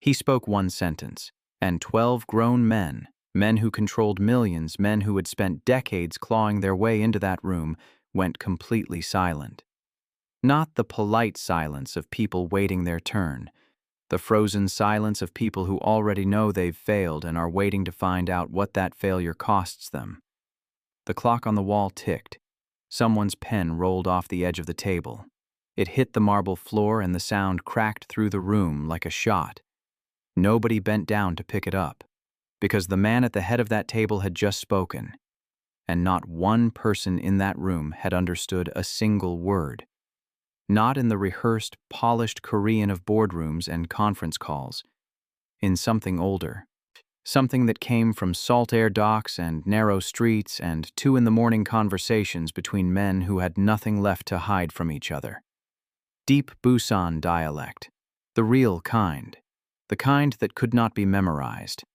He spoke one sentence, and 12 grown men, men who controlled millions, men who had spent decades clawing their way into that room, went completely silent. Not the polite silence of people waiting their turn, the frozen silence of people who already know they've failed and are waiting to find out what that failure costs them. The clock on the wall ticked. Someone's pen rolled off the edge of the table. It hit the marble floor and the sound cracked through the room like a shot. Nobody bent down to pick it up, because the man at the head of that table had just spoken, and not one person in that room had understood a single word. Not in the rehearsed, polished Korean of boardrooms and conference calls. In something older. Something that came from salt air docks and narrow streets and 2 in the morning conversations between men who had nothing left to hide from each other. Deep Busan dialect. The real kind. The kind that could not be memorized.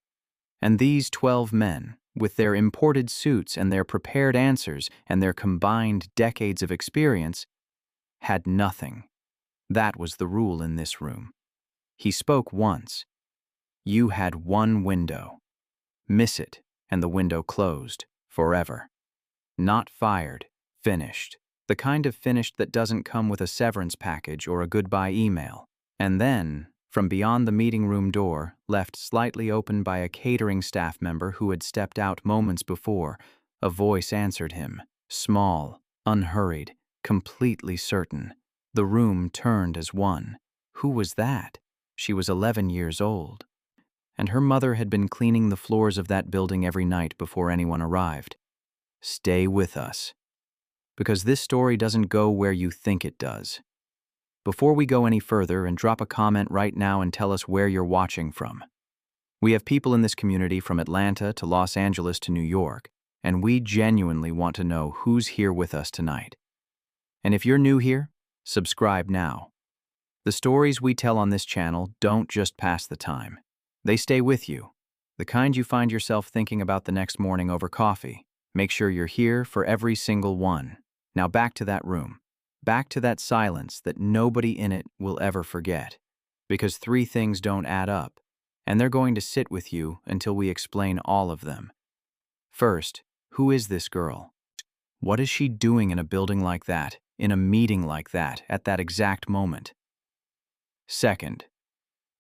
And these 12 men, with their imported suits and their prepared answers and their combined decades of experience, had nothing. That was the rule in this room. He spoke once. You had one window. Miss it, and the window closed, forever. Not fired, finished. The kind of finished that doesn't come with a severance package or a goodbye email. And then, from beyond the meeting room door, left slightly open by a catering staff member who had stepped out moments before, a voice answered him, small, unhurried, completely certain. The room turned as one. Who was that? She was 11 years old. And her mother had been cleaning the floors of that building every night before anyone arrived. Stay with us. Because this story doesn't go where you think it does. Before we go any further, and drop a comment right now and tell us where you're watching from. We have people in this community from Atlanta to Los Angeles to New York, and we genuinely want to know who's here with us tonight. And if you're new here, subscribe now. The stories we tell on this channel don't just pass the time. They stay with you. The kind you find yourself thinking about the next morning over coffee. Make sure you're here for every single one. Now back to that room. Back to that silence that nobody in it will ever forget. Because 3 things don't add up, and they're going to sit with you until we explain all of them. First, who is this girl? What is she doing in a building like that, in a meeting like that, at that exact moment? Second,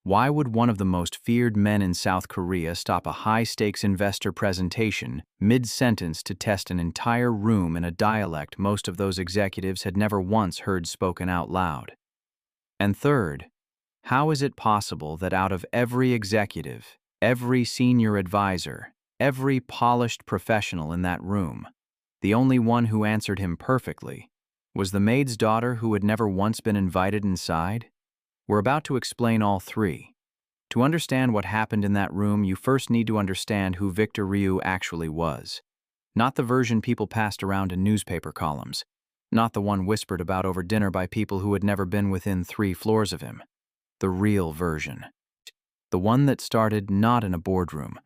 why would one of the most feared men in South Korea stop a high-stakes investor presentation mid-sentence to test an entire room in a dialect most of those executives had never once heard spoken out loud? And third, how is it possible that out of every executive, every senior advisor, every polished professional in that room, the only one who answered him perfectly was the maid's daughter who had never once been invited inside? We're about to explain all 3. To understand what happened in that room, you first need to understand who Victor Ryu actually was. Not the version people passed around in newspaper columns. Not the one whispered about over dinner by people who had never been within 3 floors of him. The real version. The one that started not in a boardroom,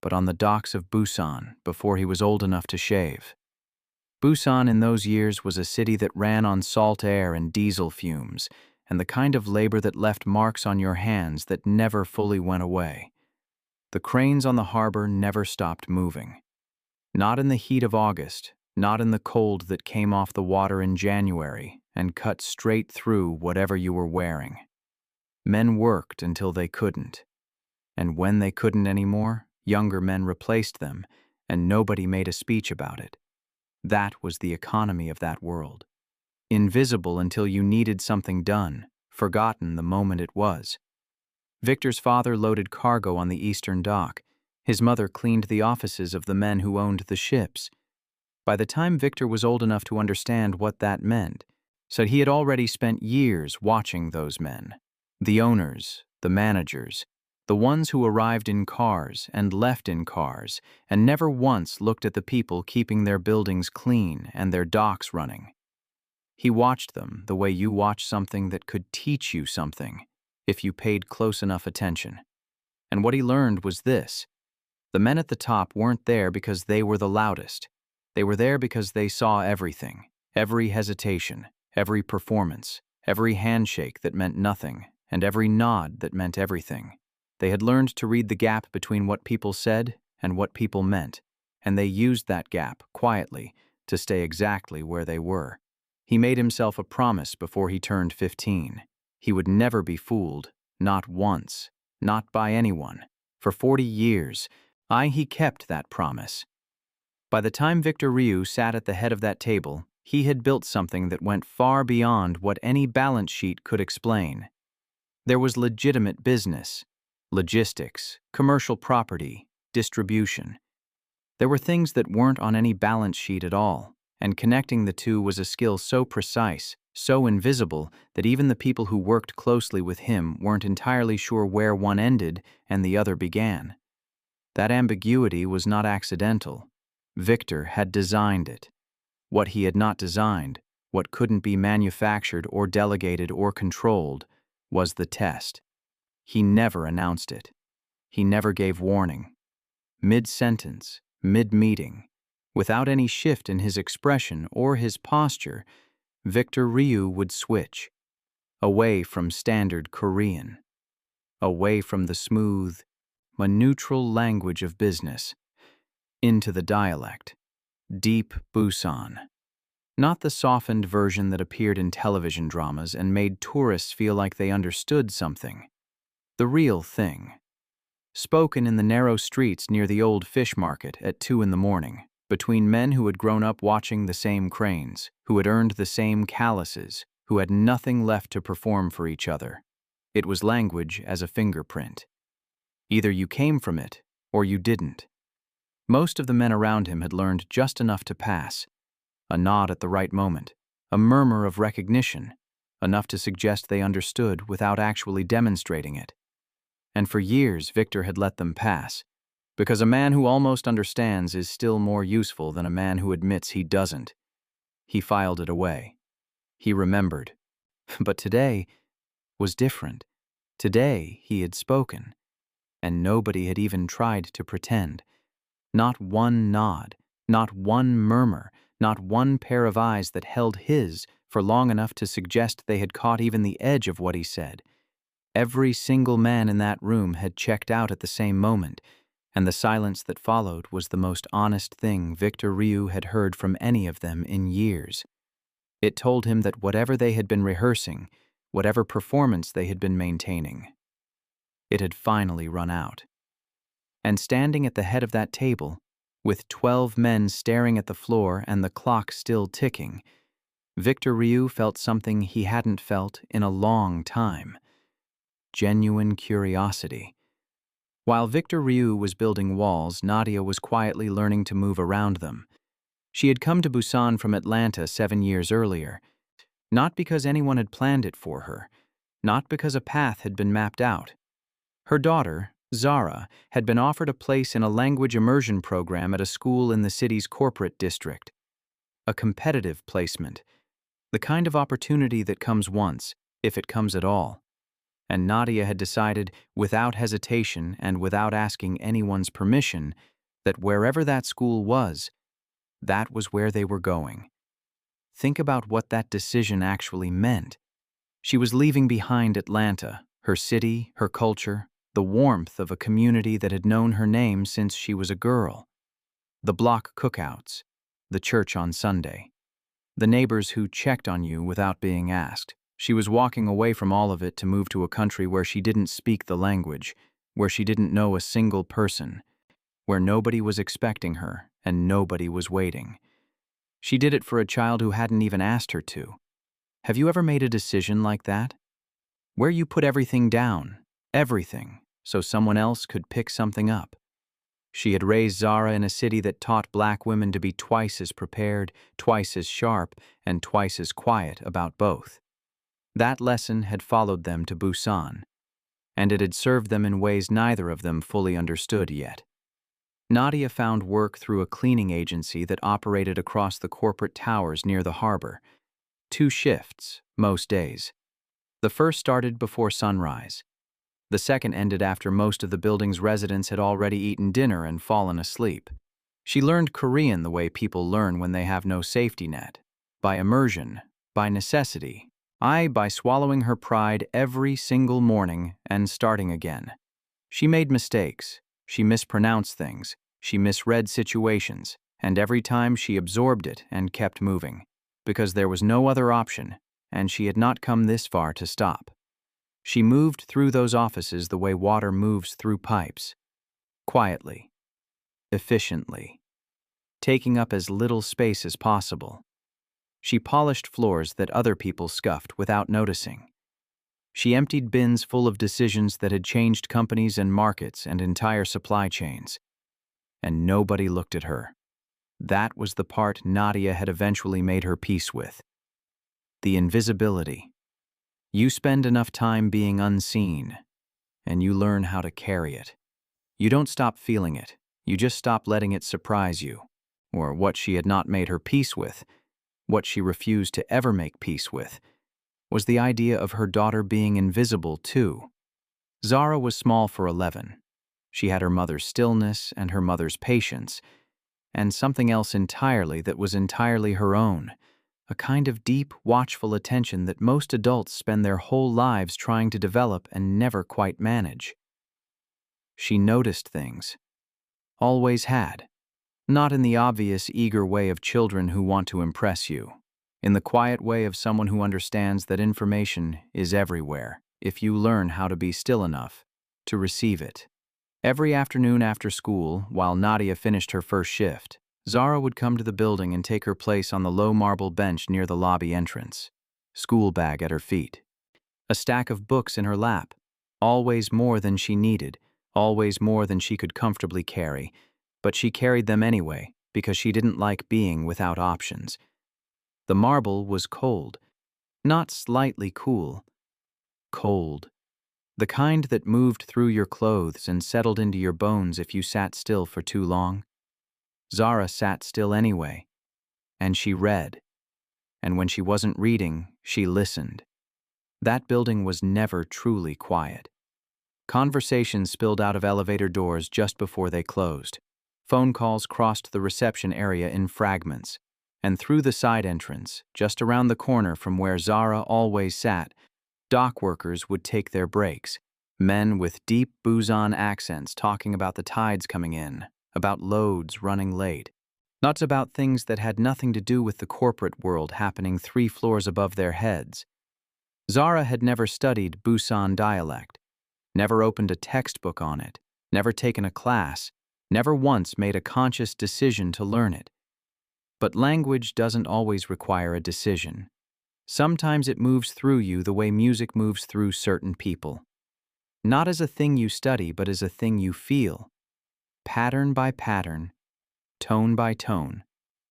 but on the docks of Busan before he was old enough to shave. Busan in those years was a city that ran on salt air and diesel fumes, and the kind of labor that left marks on your hands that never fully went away. The cranes on the harbor never stopped moving. Not in the heat of August, not in the cold that came off the water in January and cut straight through whatever you were wearing. Men worked until they couldn't. And when they couldn't anymore, younger men replaced them, and nobody made a speech about it. That was the economy of that world. Invisible until you needed something done, forgotten the moment it was. Victor's father loaded cargo on the eastern dock. His mother cleaned the offices of the men who owned the ships. By the time Victor was old enough to understand what that meant, so he had already spent years watching those men. The owners, the managers, the ones who arrived in cars and left in cars and never once looked at the people keeping their buildings clean and their docks running. He watched them the way you watch something that could teach you something, if you paid close enough attention. And what he learned was this. The men at the top weren't there because they were the loudest. They were there because they saw everything, every hesitation, every performance, every handshake that meant nothing, and every nod that meant everything. They had learned to read the gap between what people said and what people meant, and they used that gap, quietly, to stay exactly where they were. He made himself a promise before he turned 15. He would never be fooled, not once, not by anyone. For 40 years, he kept that promise. By the time Victor Ryu sat at the head of that table, he had built something that went far beyond what any balance sheet could explain. There was legitimate business, logistics, commercial property, distribution. There were things that weren't on any balance sheet at all, and connecting the two was a skill so precise, so invisible, that even the people who worked closely with him weren't entirely sure where one ended and the other began. That ambiguity was not accidental. Victor had designed it. What he had not designed, what couldn't be manufactured or delegated or controlled, was the test. He never announced it. He never gave warning. Mid-sentence, mid-meeting, without any shift in his expression or his posture, Victor Ryu would switch, away from standard Korean, away from the smooth, neutral language of business, into the dialect, deep Busan. Not the softened version that appeared in television dramas and made tourists feel like they understood something. The real thing. Spoken in the narrow streets near the old fish market at 2 a.m, between men who had grown up watching the same cranes, who had earned the same calluses, who had nothing left to perform for each other. It was language as a fingerprint. Either you came from it, or you didn't. Most of the men around him had learned just enough to pass, a nod at the right moment, a murmur of recognition, enough to suggest they understood without actually demonstrating it. And for years, Victor had let them pass, because a man who almost understands is still more useful than a man who admits he doesn't. He filed it away. He remembered. But today was different. Today he had spoken, and nobody had even tried to pretend. Not one nod, not one murmur, not one pair of eyes that held his for long enough to suggest they had caught even the edge of what he said. Every single man in that room had checked out at the same moment, and the silence that followed was the most honest thing Victor Ryu had heard from any of them in years. It told him that whatever they had been rehearsing, whatever performance they had been maintaining, it had finally run out. And standing at the head of that table, with 12 men staring at the floor and the clock still ticking, Victor Ryu felt something he hadn't felt in a long time. Genuine curiosity. While Victor Ryu was building walls, Nadia was quietly learning to move around them. She had come to Busan from Atlanta 7 years earlier, not because anyone had planned it for her, not because a path had been mapped out. Her daughter, Zara, had been offered a place in a language immersion program at a school in the city's corporate district. A competitive placement, the kind of opportunity that comes once, if it comes at all. And Nadia had decided, without hesitation and without asking anyone's permission, that wherever that school was, that was where they were going. Think about what that decision actually meant. She was leaving behind Atlanta, her city, her culture, the warmth of a community that had known her name since she was a girl. The block cookouts, the church on Sunday, the neighbors who checked on you without being asked. She was walking away from all of it to move to a country where she didn't speak the language, where she didn't know a single person, where nobody was expecting her and nobody was waiting. She did it for a child who hadn't even asked her to. Have you ever made a decision like that? Where you put everything down, everything, so someone else could pick something up. She had raised Zara in a city that taught black women to be twice as prepared, twice as sharp, and twice as quiet about both. That lesson had followed them to Busan, and it had served them in ways neither of them fully understood yet. Nadia found work through a cleaning agency that operated across the corporate towers near the harbor. 2 shifts, most days. The first started before sunrise. The second ended after most of the building's residents had already eaten dinner and fallen asleep. She learned Korean the way people learn when they have no safety net, by immersion, by necessity, by swallowing her pride every single morning and starting again. She made mistakes, she mispronounced things, she misread situations, and every time she absorbed it and kept moving, because there was no other option, and she had not come this far to stop. She moved through those offices the way water moves through pipes, quietly, efficiently, taking up as little space as possible. She polished floors that other people scuffed without noticing. She emptied bins full of decisions that had changed companies and markets and entire supply chains. And nobody looked at her. That was the part Nadia had eventually made her peace with. The invisibility. You spend enough time being unseen, and you learn how to carry it. You don't stop feeling it, you just stop letting it surprise you. Or what she had not made her peace with, what she refused to ever make peace with, was the idea of her daughter being invisible too. Zara was small for 11. She had her mother's stillness and her mother's patience, and something else entirely that was entirely her own, a kind of deep, watchful attention that most adults spend their whole lives trying to develop and never quite manage. She noticed things. Always had. Not in the obvious, eager way of children who want to impress you. In the quiet way of someone who understands that information is everywhere, if you learn how to be still enough to receive it. Every afternoon after school, while Nadia finished her first shift, Zara would come to the building and take her place on the low marble bench near the lobby entrance, school bag at her feet, a stack of books in her lap, always more than she needed, always more than she could comfortably carry, but she carried them anyway because she didn't like being without options. The marble was cold, not slightly cool, cold. The kind that moved through your clothes and settled into your bones if you sat still for too long. Zara sat still anyway, and she read. And when she wasn't reading, she listened. That building was never truly quiet. Conversations spilled out of elevator doors just before they closed. Phone calls crossed the reception area in fragments. And through the side entrance, just around the corner from where Zara always sat, dock workers would take their breaks. Men with deep Busan accents talking about the tides coming in, about loads running late. Not about things that had nothing to do with the corporate world happening 3 floors above their heads. Zara had never studied Busan Dialect, never opened a textbook on it, never taken a class, never once made a conscious decision to learn it. But language doesn't always require a decision. Sometimes it moves through you the way music moves through certain people. Not as a thing you study, but as a thing you feel. Pattern by pattern, tone by tone,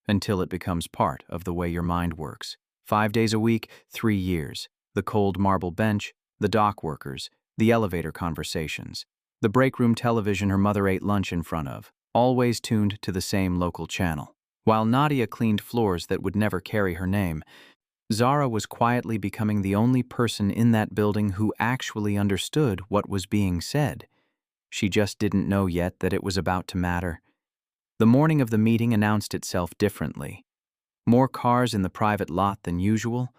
until it becomes part of the way your mind works. 5 days a week, 3 years. The cold marble bench, the dock workers, the elevator conversations, the break room television her mother ate lunch in front of, always tuned to the same local channel. While Nadia cleaned floors that would never carry her name, Zara was quietly becoming the only person in that building who actually understood what was being said. She just didn't know yet that it was about to matter. The morning of the meeting announced itself differently. More cars in the private lot than usual,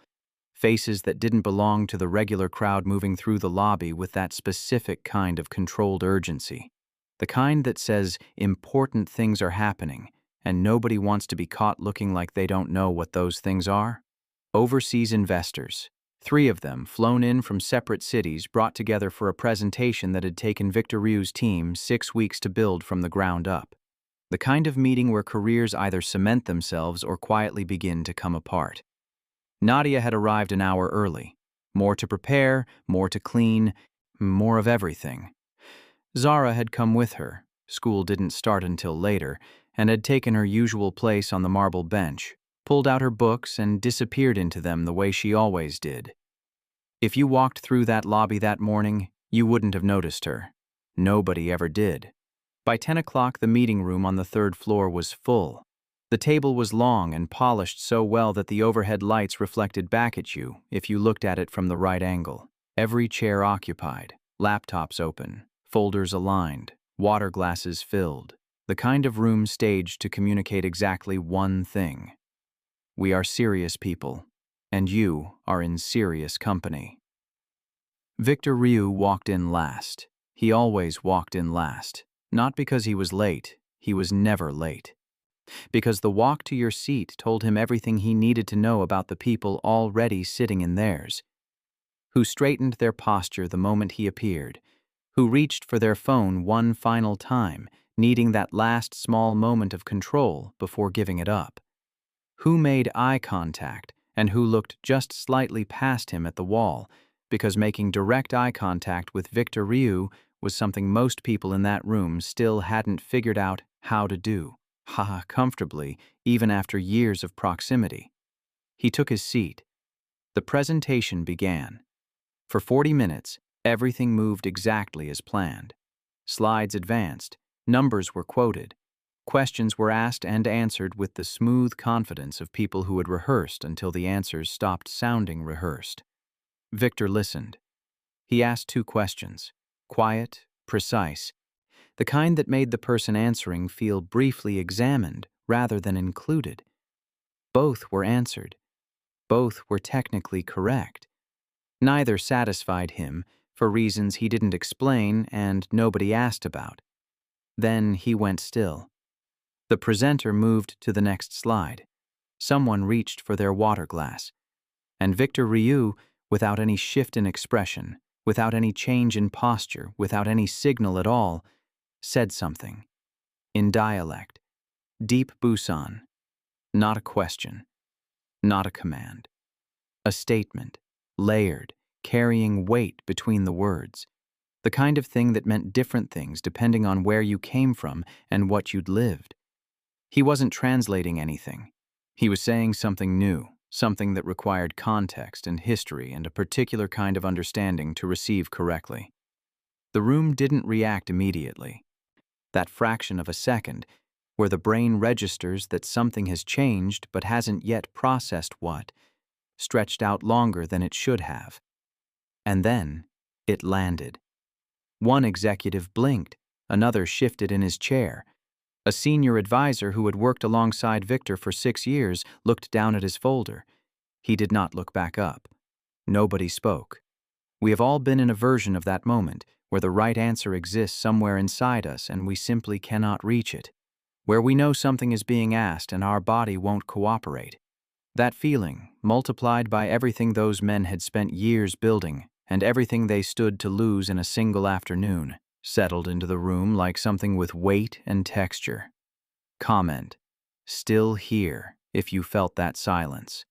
faces that didn't belong to the regular crowd moving through the lobby with that specific kind of controlled urgency. The kind that says important things are happening, and nobody wants to be caught looking like they don't know what those things are. Overseas investors, 3 of them flown in from separate cities, brought together for a presentation that had taken Victor Ryu's team 6 weeks to build from the ground up. The kind of meeting where careers either cement themselves or quietly begin to come apart. Nadia had arrived an hour early. More to prepare, more to clean, more of everything. Zara had come with her. School didn't start until later, and had taken her usual place on the marble bench, pulled out her books and disappeared into them the way she always did. If you walked through that lobby that morning, you wouldn't have noticed her. Nobody ever did. By 10 o'clock, the meeting room on the 3rd floor was full. The table was long and polished so well that the overhead lights reflected back at you if you looked at it from the right angle. Every chair occupied, laptops open, folders aligned, water glasses filled. The kind of room staged to communicate exactly one thing. We are serious people, and you are in serious company. Victor Ryu walked in last. He always walked in last. Not because he was late, he was never late. Because the walk to your seat told him everything he needed to know about the people already sitting in theirs. Who straightened their posture the moment he appeared, who reached for their phone one final time, needing that last small moment of control before giving it up. Who made eye contact and who looked just slightly past him at the wall, because making direct eye contact with Victor Ryu was something most people in that room still hadn't figured out how to do, comfortably, even after years of proximity. He took his seat. The presentation began. For 40 minutes, everything moved exactly as planned. Slides advanced, numbers were quoted, questions were asked and answered with the smooth confidence of people who had rehearsed until the answers stopped sounding rehearsed. Victor listened. He asked 2 questions, quiet, precise, the kind that made the person answering feel briefly examined rather than included. Both were answered. Both were technically correct. Neither satisfied him, for reasons he didn't explain and nobody asked about. Then he went still. The presenter moved to the next slide. Someone reached for their water glass. And Victor Ryu, without any shift in expression, without any change in posture, without any signal at all, said something. In dialect. Deep Busan. Not a question. Not a command. A statement. Layered, carrying weight between the words. The kind of thing that meant different things depending on where you came from and what you'd lived. He wasn't translating anything. He was saying something new, something that required context and history and a particular kind of understanding to receive correctly. The room didn't react immediately. That fraction of a second, where the brain registers that something has changed but hasn't yet processed what, stretched out longer than it should have. And then, it landed. One executive blinked, another shifted in his chair. A senior advisor who had worked alongside Victor for 6 years looked down at his folder. He did not look back up. Nobody spoke. We have all been in a version of that moment, where the right answer exists somewhere inside us and we simply cannot reach it. Where we know something is being asked and our body won't cooperate. That feeling, multiplied by everything those men had spent years building, and everything they stood to lose in a single afternoon, settled into the room like something with weight and texture. Comment. Still here, if you felt that silence.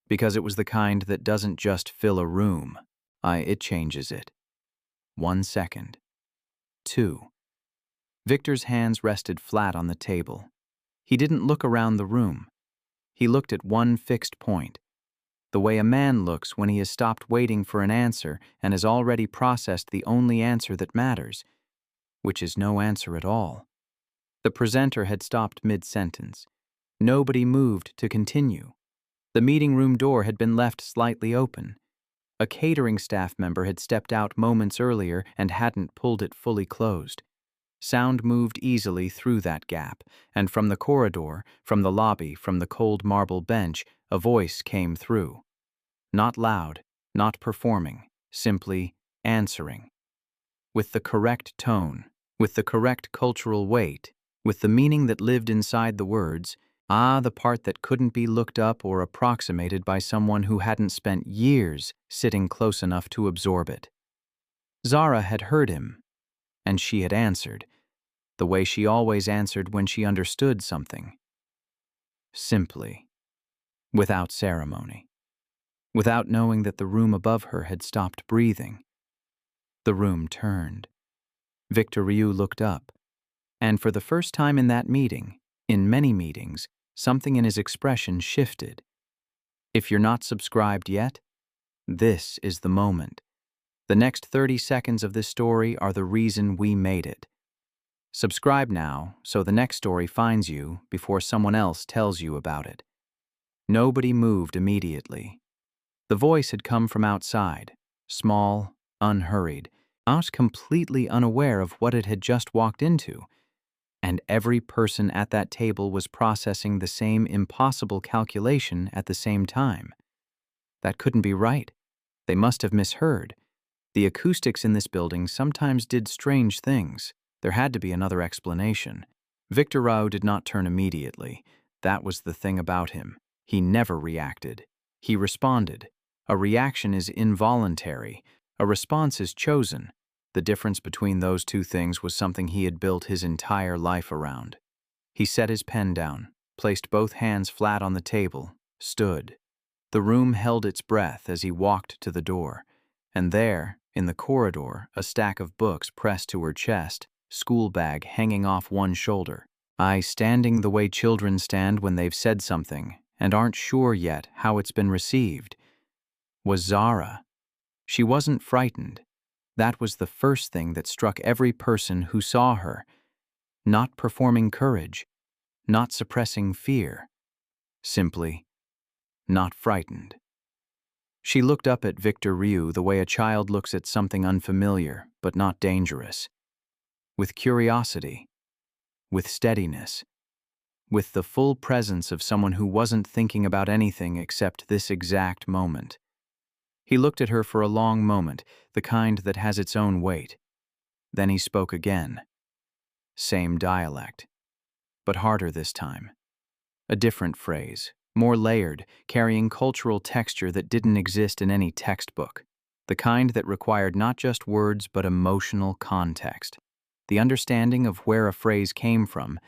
Because it was the kind that doesn't just fill a room. It changes it. 1 second. 2. Victor's hands rested flat on the table. He didn't look around the room. He looked at one fixed point. The way a man looks when he has stopped waiting for an answer and has already processed the only answer that matters, which is no answer at all. The presenter had stopped mid-sentence. Nobody moved to continue. The meeting room door had been left slightly open. A catering staff member had stepped out moments earlier and hadn't pulled it fully closed. Sound moved easily through that gap, and from the corridor, from the lobby, from the cold marble bench, a voice came through. Not loud, not performing, simply answering. With the correct tone, with the correct cultural weight, with the meaning that lived inside the words, the part that couldn't be looked up or approximated by someone who hadn't spent years sitting close enough to absorb it. Zara had heard him, and she had answered, the way she always answered when she understood something. Simply, without ceremony, without knowing that the room above her had stopped breathing. The room turned. Victor Ryu looked up, and for the first time in that meeting, in many meetings, something in his expression shifted. If you're not subscribed yet, this is the moment. The next 30 seconds of this story are the reason we made it. Subscribe now so the next story finds you before someone else tells you about it. Nobody moved immediately. The voice had come from outside, small, unhurried, not completely unaware of what it had just walked into, and every person at that table was processing the same impossible calculation at the same time. That couldn't be right. They must have misheard. The acoustics in this building sometimes did strange things. There had to be another explanation. Victor Ryu did not turn immediately. That was the thing about him. He never reacted. He responded. A reaction is involuntary. A response is chosen. The difference between those two things was something he had built his entire life around. He set his pen down, placed both hands flat on the table, stood. The room held its breath as he walked to the door, and there, in the corridor, a stack of books pressed to her chest, school bag hanging off one shoulder, eyes standing the way children stand when they've said something and aren't sure yet how it's been received, was Zara. She wasn't frightened. That was the first thing that struck every person who saw her. Not performing courage, not suppressing fear, simply not frightened. She looked up at Victor Ryu the way a child looks at something unfamiliar but not dangerous, with curiosity, with steadiness, with the full presence of someone who wasn't thinking about anything except this exact moment. He looked at her for a long moment, the kind that has its own weight. Then he spoke again. Same dialect, but harder this time. A different phrase, more layered, carrying cultural texture that didn't exist in any textbook. The kind that required not just words but emotional context. The understanding of where a phrase came from,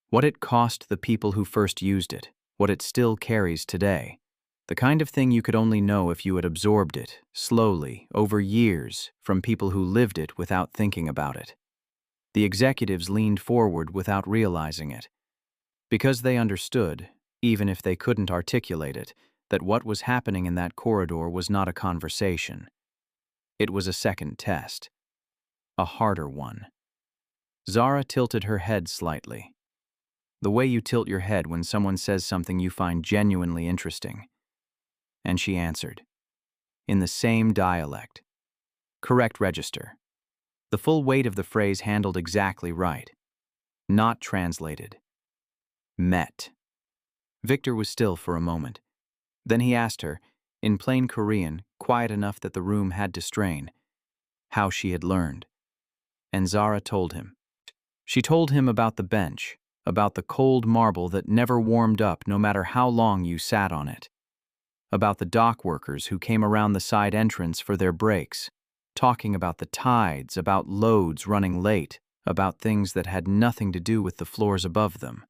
what it cost the people who first used it, what it still carries today. The kind of thing you could only know if you had absorbed it, slowly, over years, from people who lived it without thinking about it. The executives leaned forward without realizing it, because they understood, even if they couldn't articulate it, that what was happening in that corridor was not a conversation. It was a second test, a harder one. Zara tilted her head slightly. The way you tilt your head when someone says something you find genuinely interesting. And she answered, in the same dialect. Correct register. The full weight of the phrase handled exactly right. Not translated. Met. Victor was still for a moment. Then he asked her, in plain Korean, quiet enough that the room had to strain, how she had learned. And Zara told him. She told him about the bench, about the cold marble that never warmed up no matter how long you sat on it, about the dock workers who came around the side entrance for their breaks, talking about the tides, about loads running late, about things that had nothing to do with the floors above them,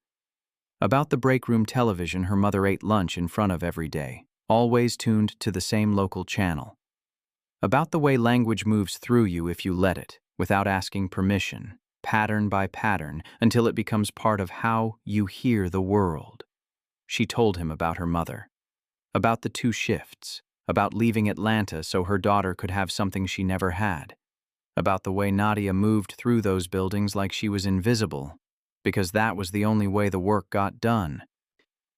about the break room television her mother ate lunch in front of every day, always tuned to the same local channel, about the way language moves through you if you let it, without asking permission, pattern by pattern, until it becomes part of how you hear the world. She told him about her mother, about the 2 shifts, about leaving Atlanta so her daughter could have something she never had, about the way Nadia moved through those buildings like she was invisible, because that was the only way the work got done.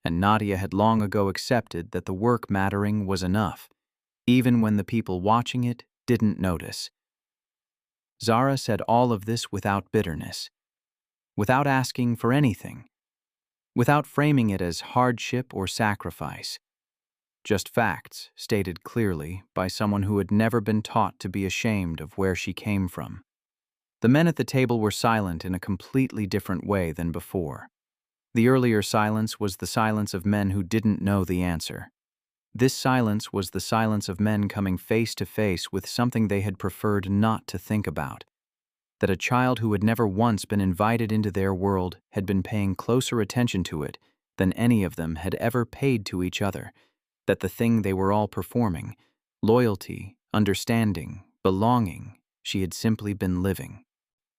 And Nadia had long ago accepted that the work mattering was enough, even when the people watching it didn't notice. Zara said all of this without bitterness, without asking for anything, without framing it as hardship or sacrifice. Just facts, stated clearly by someone who had never been taught to be ashamed of where she came from. The men at the table were silent in a completely different way than before. The earlier silence was the silence of men who didn't know the answer. This silence was the silence of men coming face to face with something they had preferred not to think about. That a child who had never once been invited into their world had been paying closer attention to it than any of them had ever paid to each other. That the thing they were all performing, loyalty, understanding, belonging, she had simply been living.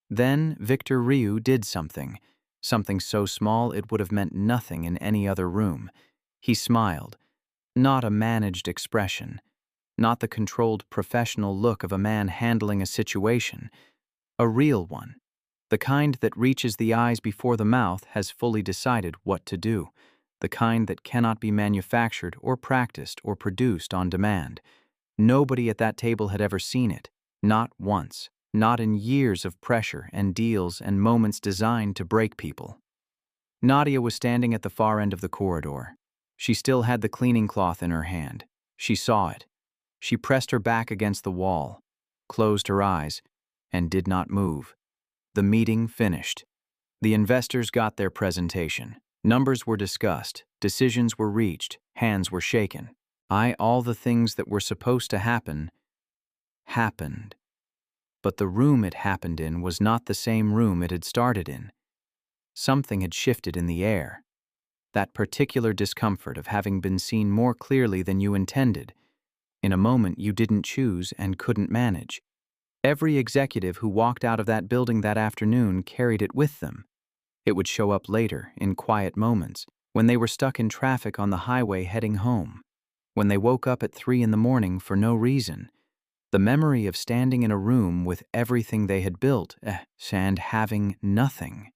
Then Victor Ryu did something so small it would have meant nothing in any other room. He smiled. Not a managed expression, not the controlled professional look of a man handling a situation, a real one, the kind that reaches the eyes before the mouth has fully decided what to do, the kind that cannot be manufactured or practiced or produced on demand. Nobody at that table had ever seen it, not once, not in years of pressure and deals and moments designed to break people. Nadia was standing at the far end of the corridor. She still had the cleaning cloth in her hand. She saw it. She pressed her back against the wall. closed her eyes, and did not move. The meeting finished. The investors got their presentation. Numbers were discussed, decisions were reached, hands were shaken. All the things that were supposed to happen, happened. But the room it happened in was not the same room it had started in. Something had shifted in the air. That particular discomfort of having been seen more clearly than you intended, in a moment you didn't choose and couldn't manage. Every executive who walked out of that building that afternoon carried it with them. It would show up later, in quiet moments, when they were stuck in traffic on the highway heading home, when they woke up at 3 in the morning for no reason. The memory of standing in a room with everything they had built, and having nothing.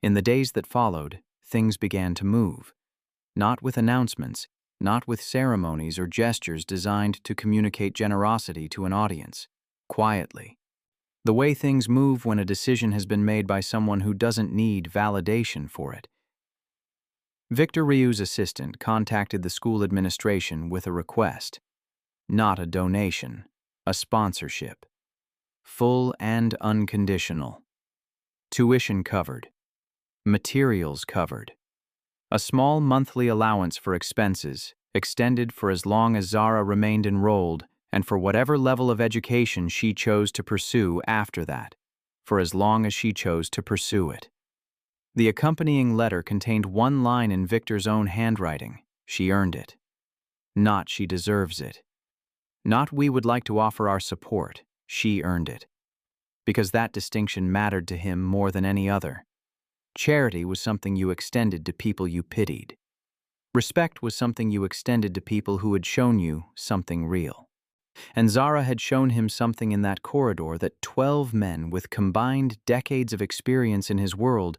In the days that followed, things began to move. Not with announcements, not with ceremonies or gestures designed to communicate generosity to an audience. Quietly. The way things move when a decision has been made by someone who doesn't need validation for it. Victor Ryu's assistant contacted the school administration with a request. Not a donation, a sponsorship. Full and unconditional. Tuition covered. Materials covered. A small monthly allowance for expenses, extended for as long as Zara remained enrolled, and for whatever level of education she chose to pursue after that, for as long as she chose to pursue it. The accompanying letter contained one line in Victor's own handwriting. She earned it. Not she deserves it. Not we would like to offer our support. She earned it. Because that distinction mattered to him more than any other. Charity was something you extended to people you pitied. Respect was something you extended to people who had shown you something real. And Zara had shown him something in that corridor that 12 men with combined decades of experience in his world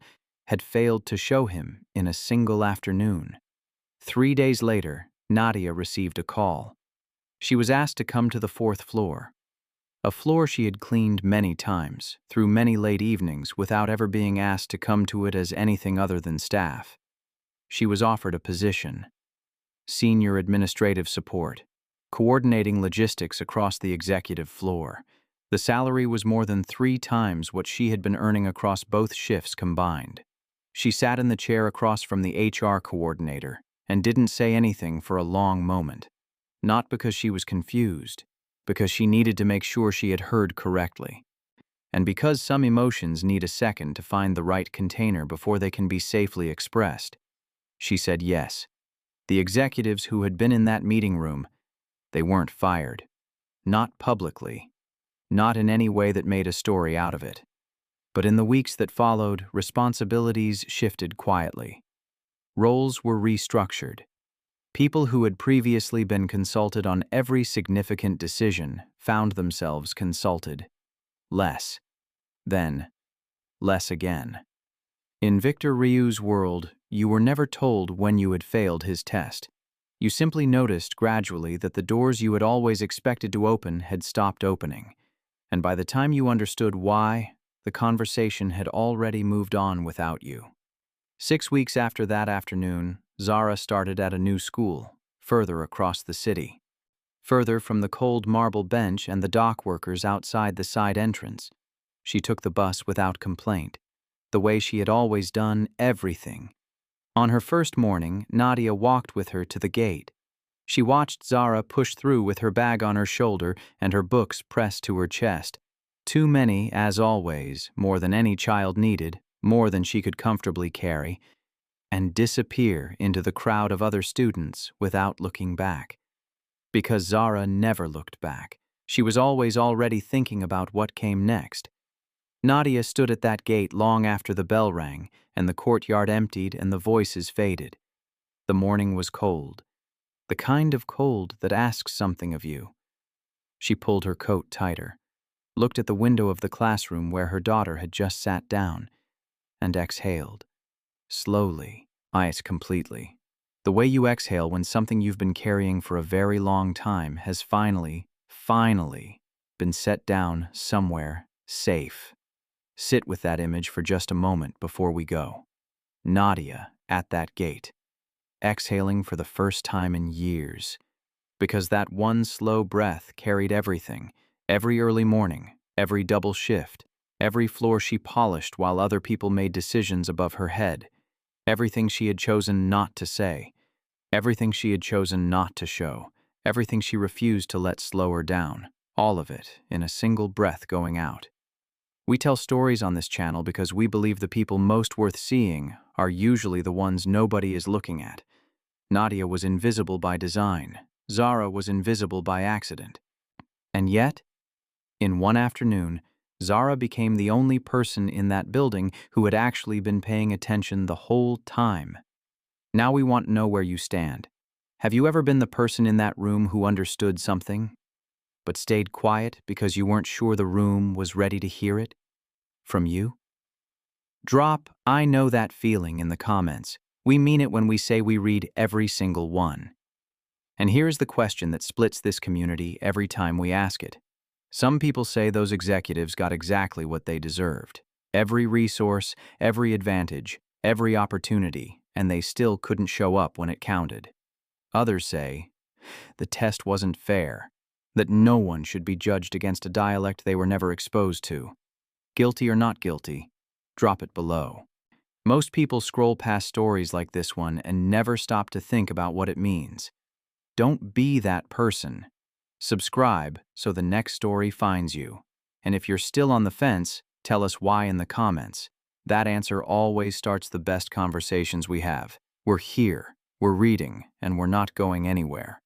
had failed to show him in a single afternoon. 3 days later, Nadia received a call. She was asked to come to the 4th floor. A floor she had cleaned many times, through many late evenings, without ever being asked to come to it as anything other than staff. She was offered a position. Senior administrative support. Coordinating logistics across the executive floor. The salary was more than 3 times what she had been earning across both shifts combined. She sat in the chair across from the HR coordinator and didn't say anything for a long moment. Not because she was confused, because she needed to make sure she had heard correctly. And because some emotions need a second to find the right container before they can be safely expressed. She said yes. The executives who had been in that meeting room, they weren't fired. Not publicly. Not in any way that made a story out of it. But in the weeks that followed, responsibilities shifted quietly. Roles were restructured. People who had previously been consulted on every significant decision found themselves consulted. Less. Then, less again. In Victor Ryu's world, you were never told when you had failed his test. You simply noticed gradually that the doors you had always expected to open had stopped opening. And by the time you understood why, the conversation had already moved on without you. 6 weeks after that afternoon, Zara started at a new school, further across the city. Further from the cold marble bench and the dock workers outside the side entrance. She took the bus without complaint, the way she had always done everything. On her first morning, Nadia walked with her to the gate. She watched Zara push through with her bag on her shoulder and her books pressed to her chest. Too many, as always, more than any child needed, more than she could comfortably carry, and disappear into the crowd of other students without looking back. Because Zara never looked back. She was always already thinking about what came next. Nadia stood at that gate long after the bell rang, and the courtyard emptied and the voices faded. The morning was cold. The kind of cold that asks something of you. She pulled her coat tighter, looked at the window of the classroom where her daughter had just sat down, and exhaled. Slowly, eyes completely. The way you exhale when something you've been carrying for a very long time has finally been set down somewhere safe. Sit with that image for just a moment before we go. Nadia at that gate, exhaling for the first time in years, because that one slow breath carried everything Every early morning, every double shift, every floor she polished while other people made decisions above her head, everything she had chosen not to say, everything she had chosen not to show, everything she refused to let slow her down, all of it in a single breath going out. We tell stories on this channel because we believe the people most worth seeing are usually the ones nobody is looking at. Nadia was invisible by design. Zara was invisible by accident. And yet, in one afternoon, Zara became the only person in that building who had actually been paying attention the whole time. Now we want to know where you stand. Have you ever been the person in that room who understood something, but stayed quiet because you weren't sure the room was ready to hear it from you? Drop "I know that feeling" in the comments. We mean it when we say we read every single one. And here's the question that splits this community every time we ask it. Some people say those executives got exactly what they deserved. Every resource, every advantage, every opportunity, and they still couldn't show up when it counted. Others say the test wasn't fair, that no one should be judged against a dialect they were never exposed to. Guilty or not guilty? Drop it below. Most people scroll past stories like this one and never stop to think about what it means. Don't be that person. Subscribe so the next story finds you. And if you're still on the fence, tell us why in the comments. That answer always starts the best conversations we have. We're here, we're reading, and we're not going anywhere.